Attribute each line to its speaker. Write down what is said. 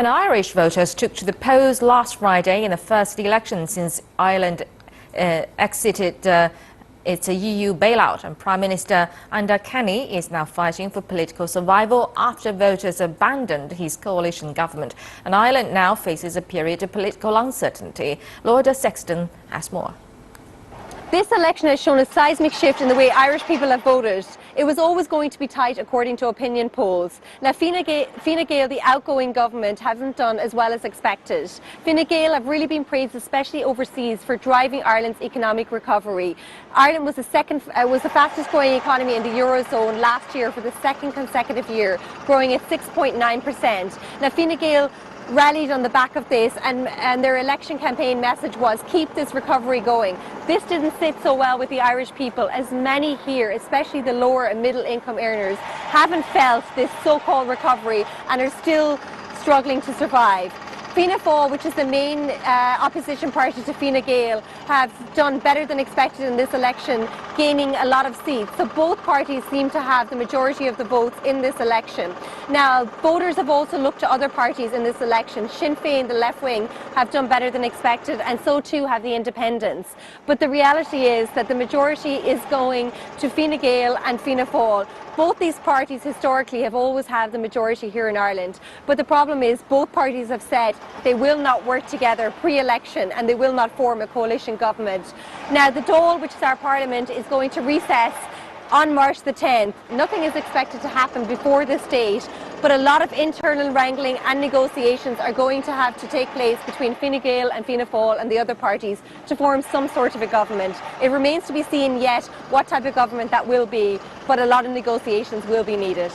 Speaker 1: And Irish voters took to the polls last Friday in the first election since Ireland exited its EU bailout, and Prime Minister Enda Kenny is now fighting for political survival after voters abandoned his coalition government. And Ireland now faces a period of political uncertainty. Lorda Sexton has more.
Speaker 2: This election has shown a seismic shift in the way Irish people have voted. It was always going to be tight according to opinion polls. Now Fine Gael, the outgoing government, haven't done as well as expected. Fine Gael have really been praised, especially overseas, for driving Ireland's economic recovery. Ireland was the fastest growing economy in the Eurozone last year for the second consecutive year, growing at 6.9%. Now Fine Gael rallied on the back of this, and their election campaign message was keep this recovery going. This didn't sit so well with the Irish people, as many here, especially the lower and middle income earners, haven't felt this so-called recovery and are still struggling to survive. Fianna Fáil, which is the main opposition party to Fine Gael, have done better than expected in this election, gaining a lot of seats. So both parties seem to have the majority of the votes in this election. Now, voters have also looked to other parties in this election. Sinn Féin, the left wing, have done better than expected, and so too have the independents. But the reality is that the majority is going to Fine Gael and Fianna Fáil. Both these parties historically have always had the majority here in Ireland, but the problem is both parties have said they will not work together pre-election and they will not form a coalition government. Now the Dáil, which is our parliament, is going to recess on March the 10th. Nothing is expected to happen before this date, but a lot of internal wrangling and negotiations are going to have to take place between Fine Gael and Fianna Fáil and the other parties to form some sort of a government. It remains to be seen yet what type of government that will be, but a lot of negotiations will be needed.